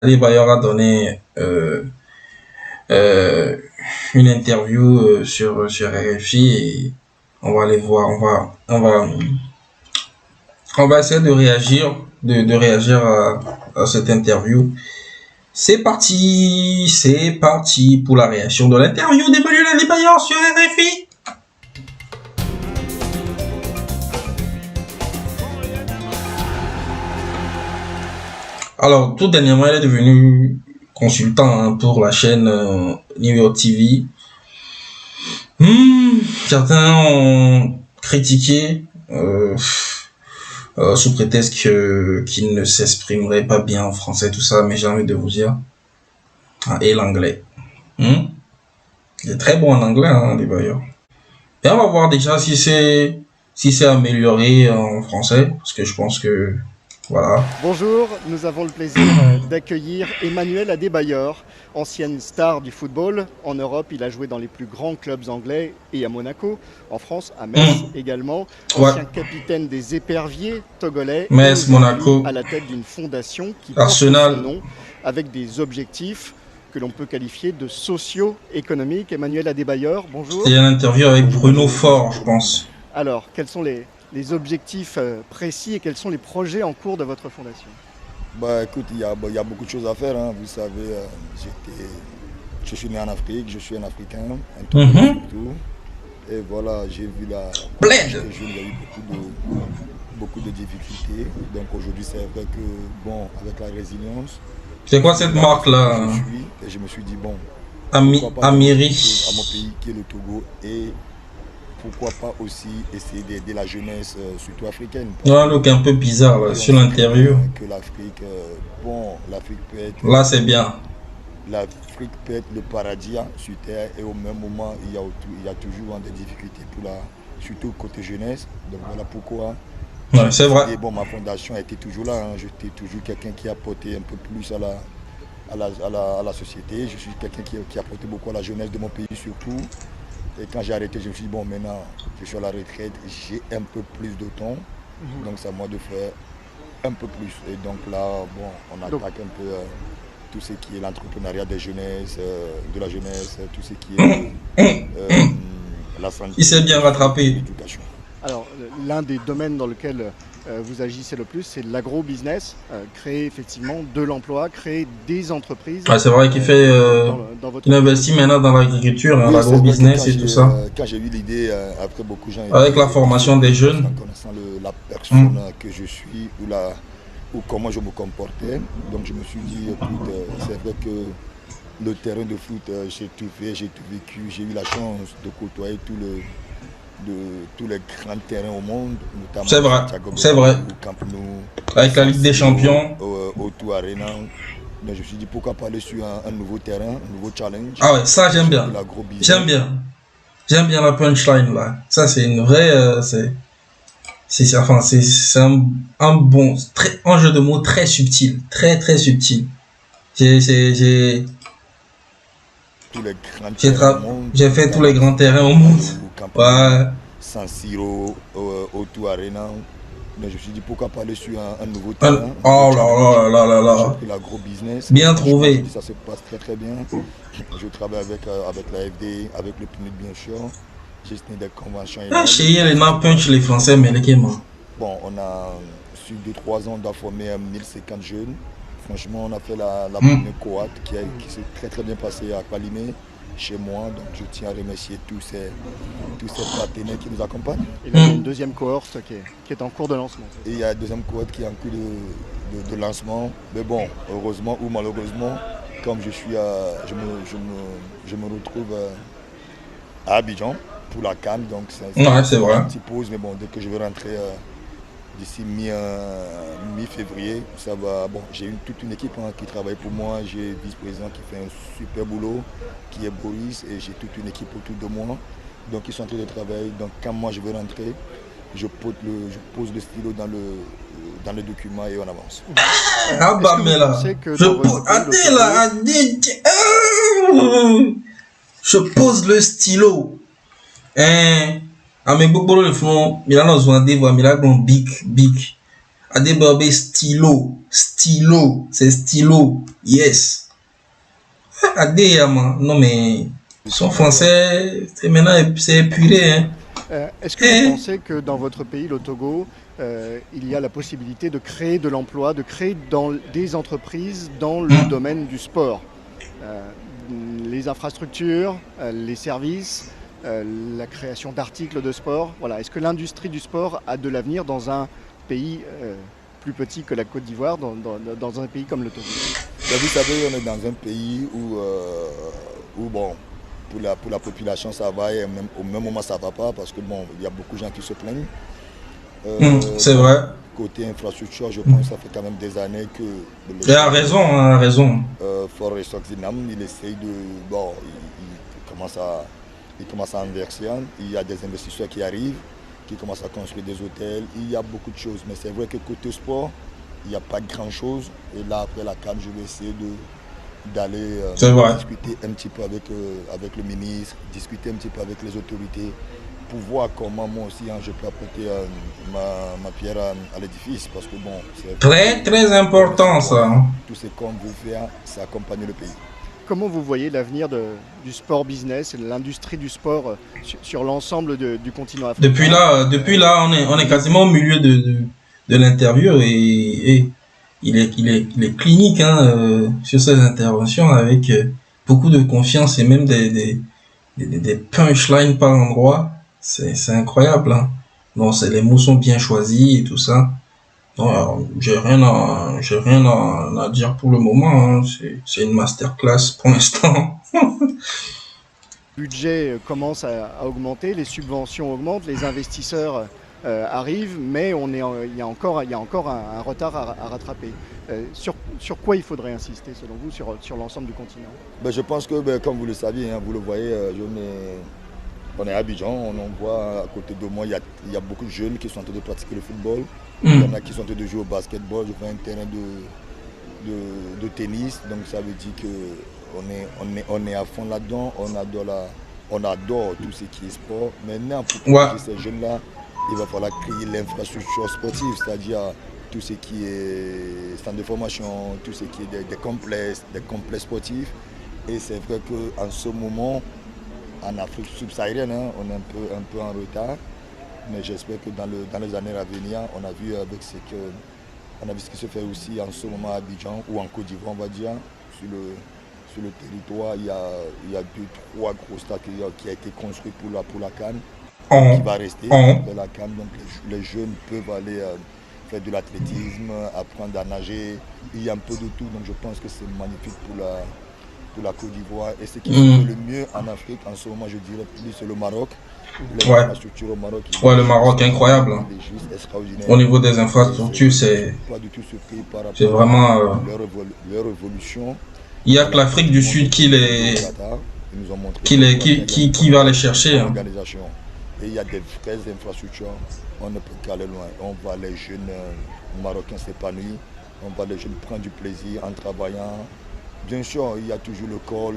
Adebayor a donné euh, une interview sur RFI et on va aller voir, on va essayer de réagir, de réagir à cette interview. C'est parti pour la réaction de l'interview d'Emmanuel Adebayor sur RFI. Alors, tout dernièrement, il est devenu consultant pour la chaîne New York TV. Certains ont critiqué sous prétexte qu'il ne s'exprimerait pas bien en français, tout ça, mais j'ai envie de vous dire, et l'anglais. Il est très bon en anglais, Adebayor. Et on va voir déjà si c'est amélioré en français, parce que je pense que voilà. Bonjour, nous avons le plaisir d'accueillir Emmanuel Adebayor, ancienne star du football. En Europe, il a joué dans les plus grands clubs anglais et à Monaco. En France, à Metz également. Ancien capitaine des éperviers togolais. Metz, Monaco. À la tête d'une fondation qui Arsenal. porte son nom avec des objectifs que l'on peut qualifier de socio-économiques. Emmanuel Adebayor, bonjour. Il y a une interview avec Bruno Faure, je pense. Alors, quels sont les objectifs précis et quels sont les projets en cours de votre fondation? Bah écoute, il y a beaucoup de choses à faire, vous savez, je suis né en Afrique, je suis un Africain, un tout surtout. Et voilà, j'ai vu il y a eu beaucoup de difficultés. Donc aujourd'hui c'est vrai que, bon, avec la résilience... C'est quoi cette marque-là? Et je me suis dit, bon, Amiri. À mon pays qui est le Togo, et pourquoi pas aussi essayer d'aider la jeunesse, surtout africaine. Ouais, look un peu bizarre là, sur l'interview. Que l'Afrique, bon, l'Afrique peut être... Là c'est bien. L'Afrique peut être le paradis sur terre, et au même moment il y a toujours des difficultés surtout côté jeunesse. Donc voilà pourquoi. Ouais, c'est vrai. Et bon, ma fondation a été toujours là. J'étais toujours quelqu'un qui a apporté un peu plus à la société. Je suis quelqu'un qui a apporté beaucoup à la jeunesse de mon pays surtout. Et quand j'ai arrêté, je me suis dit, bon, maintenant, je suis à la retraite, j'ai un peu plus de temps. Donc, c'est à moi de faire un peu plus. Et donc là, bon, on attaque un peu tout ce qui est l'entrepreneuriat des jeunesses, de la jeunesse, tout ce qui est la santé. Il s'est bien rattrapé. L'éducation. Alors, l'un des domaines dans lequel vous agissez le plus, c'est l'agro-business, créer effectivement de l'emploi, créer des entreprises. Ah, c'est vrai qu'il fait, il investit maintenant dans l'agriculture, oui, l'agro-business et tout ça. Quand j'ai eu l'idée, après beaucoup de gens... Avec la formation des jeunes. En connaissant la personne que je suis ou comment je me comportais, donc je me suis dit, écoute, c'est vrai que le terrain de foot, j'ai tout fait, j'ai tout vécu, j'ai eu la chance de côtoyer tous les grands terrains au monde, notamment c'est vrai, c'est vrai. Camp Nou, avec la Ligue des Champions, O2 Arena. Donc je me suis dit pourquoi pas aller sur un nouveau terrain, un nouveau challenge. Ah ouais, ça j'aime bien. J'aime bien la punchline là. Ça c'est une vraie, c'est un bon, un jeu de mots très subtil, très subtil. J'ai fait tous les grands terrains au monde. Ouais. San Siro, O2 Arena. Mais je me suis dit pourquoi pas aller sur un nouveau terrain. Oh là. L'agro-business. Bien trouvé. Ça se passe très bien. Je travaille avec l'AFD, avec le PNUD bien sûr. J'ai signé des conventions. Chez les punch les Français, mais les Kémans. Bon, on a sur 2-3 ans, on a formé 1050 jeunes. Franchement, on a fait la première cohorte qui s'est très bien passée à Palimé, chez moi. Donc je tiens à remercier tous ces partenaires qui nous accompagnent. Et là, il y a une deuxième cohorte qui est en cours de lancement. Et il y a une deuxième cohorte qui est en cours de lancement. Mais bon, heureusement ou malheureusement, comme je me retrouve à Abidjan pour la CAN. Donc c'est vrai. Une petite pause, mais bon, dès que je vais rentrer d'ici mi-février, ça va. Bon, j'ai toute une équipe qui travaille pour moi. J'ai le vice-président qui fait un super boulot, qui est Boris, et j'ai toute une équipe autour de moi. Donc ils sont en train de travailler. Donc quand moi je vais rentrer, je pose le stylo dans le document et on avance. Ah bah mais là, je pose le stylo. Ame gbogbo le fun mi la no zo ande vo mi la gbon big Adebawbe stylo. Stylo. C'est stylo. Yes. Adeyama. Non mais son français, c'est maintenant c'est épuré. Hein. Est-ce que vous pensez que dans votre pays, le Togo, il y a la possibilité de créer de l'emploi, de créer des entreprises dans le domaine du sport, les infrastructures, les services, la création d'articles de sport. Voilà. Est-ce que l'industrie du sport a de l'avenir dans un pays plus petit que la Côte d'Ivoire, dans un pays comme le Togo? Vous savez, on est dans un pays où bon, pour la population ça va et même, au même moment ça va pas parce que bon, il y a beaucoup de gens qui se plaignent. C'est vrai. Côté infrastructure, je pense que ça fait quand même des années que... Il a raison, il a raison. Forest Oxinam, il essaye de... Bon, il commence à inverser. Il y a des investisseurs qui arrivent, qui commencent à construire des hôtels. Il y a beaucoup de choses. Mais c'est vrai que côté sport, il n'y a pas grand-chose. Et là, après la CAN, je vais essayer d'aller discuter un petit peu avec le ministre, discuter un petit peu avec les autorités, pour voir comment moi aussi je peux apporter ma pierre à l'édifice. Parce que bon, c'est très important ça. Tout ce qu'on veut faire, c'est accompagner le pays. Comment vous voyez l'avenir du sport business, l'industrie du sport sur l'ensemble du continent africain? Depuis là, on est quasiment au milieu de l'interview et il est clinique sur ses interventions avec beaucoup de confiance et même des punchlines par endroit. C'est incroyable. Hein. Non, les mots sont bien choisis et tout ça. Non, j'ai rien à dire pour le moment. Hein. C'est une masterclass pour l'instant. Le budget commence à augmenter, les subventions augmentent, les investisseurs arrivent, mais il y a encore un retard à rattraper. Sur quoi il faudrait insister selon vous sur l'ensemble du continent? Je pense que, comme vous le saviez, vous le voyez, on est à Abidjan, on voit à côté de moi, il y a beaucoup de jeunes qui sont en train de pratiquer le football. Il y en a qui sont en train de jouer au basketball, je vois un terrain de tennis, donc ça veut dire qu'on est à fond là-dedans, on adore tout ce qui est sport. Maintenant, pour protéger ces jeunes-là, il va falloir créer l'infrastructure sportive, c'est-à-dire tout ce qui est centre de formation, tout ce qui est des complexes sportifs. Et c'est vrai qu'en ce moment, en Afrique subsaharienne, on est un peu en retard. Mais j'espère que dans les années à venir, on a vu ce qui se fait aussi en ce moment à Abidjan ou en Côte d'Ivoire, on va dire. Sur le territoire, il y a 2-3 gros stades qui a été construits pour la CAN, qui va rester de la CAN. Donc les jeunes peuvent aller faire de l'athlétisme, apprendre à nager. Il y a un peu de tout, donc je pense que c'est magnifique pour la Côte d'Ivoire. Et ce qui se fait le mieux en Afrique, en ce moment, je dirais plus, c'est le Maroc. L'infrastructure au Maroc. Le Maroc, incroyable. Au niveau des infrastructures, c'est vraiment... leur évolution. Il n'y a que l'Afrique du Sud qui va les chercher. Et il y a des vraies infrastructures. On ne peut qu'aller loin. On voit les jeunes Marocains s'épanouir. On voit les jeunes prendre du plaisir en travaillant. Bien sûr, il y a toujours le corps,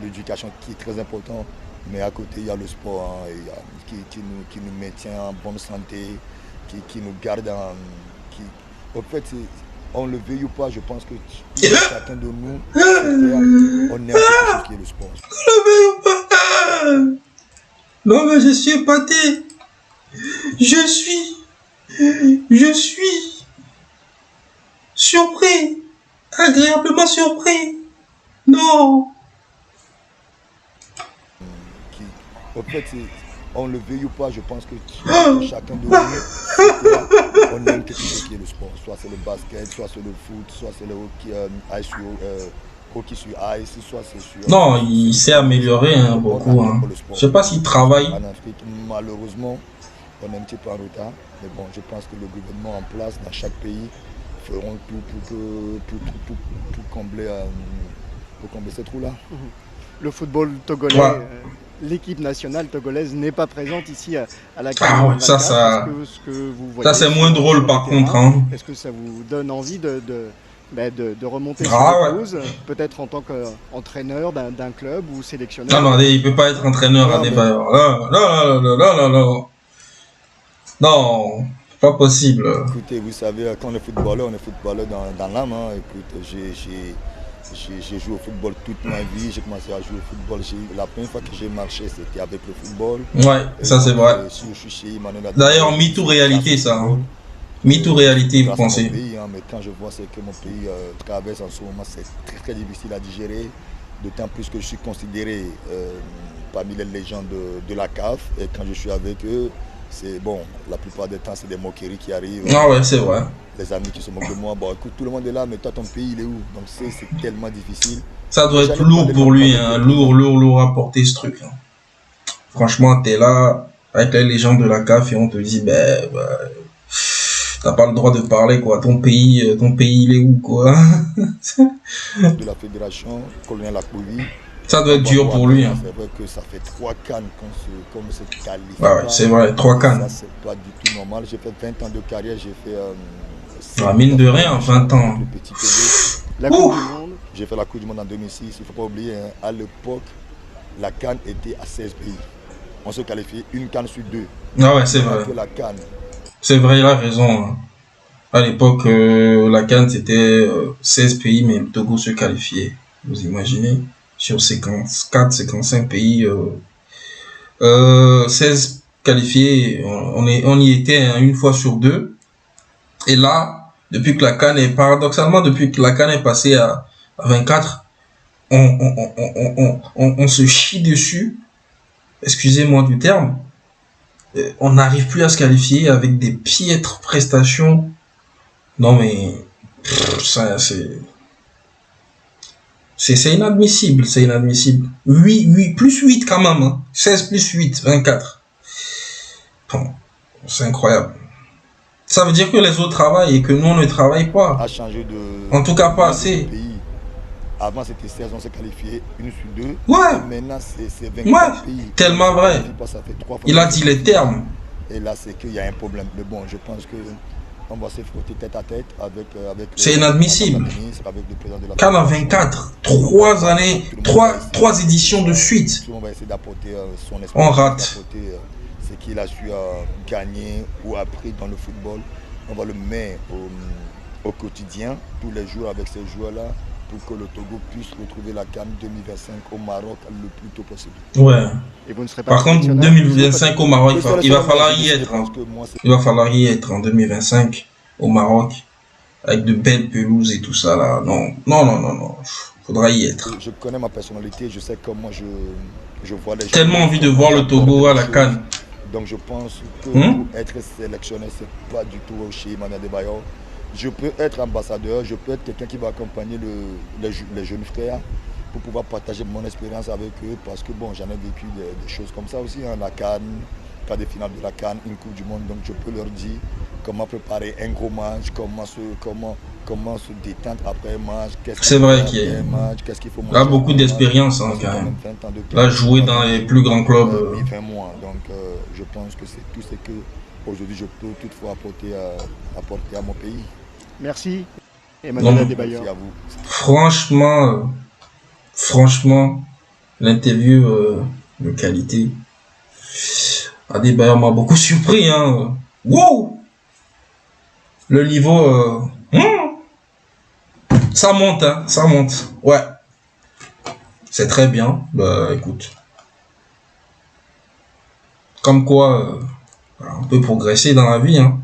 l'éducation qui est très important. Mais à côté, il y a le sport qui nous maintient en bonne santé, qui nous garde en... En fait, on le veuille ou pas, je pense que chacun de nous, on aime quelque chose qui est le sport. On le veuille ou pas. Non, mais je suis épaté. Je suis surpris, agréablement surpris. Non. En fait, on le veuille ou pas, je pense que chacun de nous, on aime quelque chose qui est le sport. Soit c'est le basket, soit c'est le foot, soit c'est le hockey sur ice, soit c'est sur... Non, il s'est amélioré beaucoup. Je ne sais pas s'il travaille. En Afrique, malheureusement, on est un petit peu en retard. Mais bon, je pense que le gouvernement en place dans chaque pays feront tout pour combler ce trou-là. Le football togolais... Ouais. L'équipe nationale togolaise n'est pas présente ici à la CAN. Ça c'est moins drôle par contre. Est-ce que ça vous donne envie de remonter sur la cause, peut-être en tant qu'entraîneur d'un club ou sélectionneur? Non, il ne peut pas être entraîneur à des bailleurs. Non. Pas possible. Écoutez, vous savez, quand on est footballeur dans l'âme. Hein. Écoute, j'ai joué au football toute ma vie. J'ai commencé à jouer au football. La première fois que j'ai marché, c'était avec le football. Ouais, Et ça c'est donc, vrai. si je suis chez Emmanuel D'ailleurs, Adebayor, MeToo c'est réalité, grâce au ça. Hein. football. MeToo réalité, C'est vous grâce à mon pensez? pays, hein, mais quand je vois ce que mon pays traverse en ce moment, c'est très difficile à digérer. D'autant plus que je suis considéré parmi les légendes de la CAF. Et quand je suis avec eux, c'est bon, la plupart des temps, c'est des moqueries qui arrivent. Ah ouais, c'est vrai. Les amis qui se moquent de moi. Bon, écoute, tout le monde est là, mais toi, ton pays, il est où? Donc, c'est tellement difficile. Ça doit être J'allais lourd parler pour même pas lui, avec hein. les Lourd à porter ce truc. Hein. Franchement, t'es là avec les légendes de la CAF et on te dit, t'as pas le droit de parler, quoi. Ton pays, il est où, quoi? de la fédération, colonel Akouvi. Ça doit être dur pour lui. Hein. C'est vrai que ça fait 3 cannes qu'on ne se qualifie Ah ouais, pas. c'est vrai, 3 cannes. Ça, c'est pas du tout normal. J'ai fait 20 ans de carrière, j'ai fait... Ah, mine de rien, 20 ans. Le petit PD. La Coupe du Monde. J'ai fait la Coupe du Monde en 2006. Il ne faut pas oublier, hein, à l'époque, la canne était à 16 pays. On se qualifiait une canne sur 2. Ah ouais, c'est vrai. Que la canne. C'est vrai, il a raison. Hein. À l'époque, la CAN, c'était 16 pays, mais le Togo se qualifiait. Vous imaginez? Sur 54, 55 pays, 16 qualifiés, on y était hein, une fois sur 2. Et là, depuis que la CAN est, paradoxalement, depuis que la CAN est passée à 24, on se chie dessus. Excusez-moi du terme. On n'arrive plus à se qualifier avec des piètres prestations. Non mais ça c'est inadmissible, c'est inadmissible. 8 plus 8 quand même, hein. 16 plus 8, 24. Bon, c'est incroyable. Ça veut dire que les autres travaillent et que nous on ne travaille pas. A changé de... En tout cas pas assez. Pays. Avant c'était 16, on s'est qualifié une sur 2. Ouais. Et maintenant c'est 24 Ouais, pays. tellement vrai. Ça fait 3 fois Il a dit les termes. Et là c'est qu'il y a un problème. Mais bon, je pense que on va se frotter tête à tête avec c'est inadmissible. Avec le président de la Cannes 24, 3 années, 3 éditions de suite. Tout le monde va essayer d'apporter son esprit. On rate. Ce qu'il a su gagner ou appris dans le football. On va le mettre au quotidien, tous les jours avec ces joueurs-là, pour que le Togo puisse retrouver la CAN 2025 au Maroc le plus tôt possible. Ouais. Et vous ne serez pas Par contre, 2025 au Maroc, il va falloir y être. Hein. Il va falloir y être en 2025 au Maroc, avec de belles pelouses et tout ça là. Non. Faudra y être. Je connais ma personnalité, je sais comment je vois les gens. Tellement envie de voir le Togo à la CAN. Donc je pense que pour être sélectionné, c'est pas du tout chez Emmanuel Adebayor. Je peux être ambassadeur, je peux être quelqu'un qui va accompagner les jeunes frères pour pouvoir partager mon expérience avec eux parce que bon, j'en ai vécu des choses comme ça aussi, hein, la CAN, quart de finale de la CAN, une Coupe du Monde, donc je peux leur dire comment préparer un gros match, comment se détendre après un match, c'est vrai qu'il y a beaucoup d'expérience hein, quand même. Là, jouer dans les plus grands clubs. 20 mois, donc je pense que c'est tout ce que aujourd'hui je peux toutefois apporter à mon pays. Merci, Emmanuel Adebayor. Merci à vous. Franchement, l'interview de qualité. Adebayor m'a beaucoup surpris. Hein. Wow! Le niveau, ça monte, hein, ça monte. Ouais. C'est très bien. Bah, écoute. Comme quoi, on peut progresser dans la vie, hein.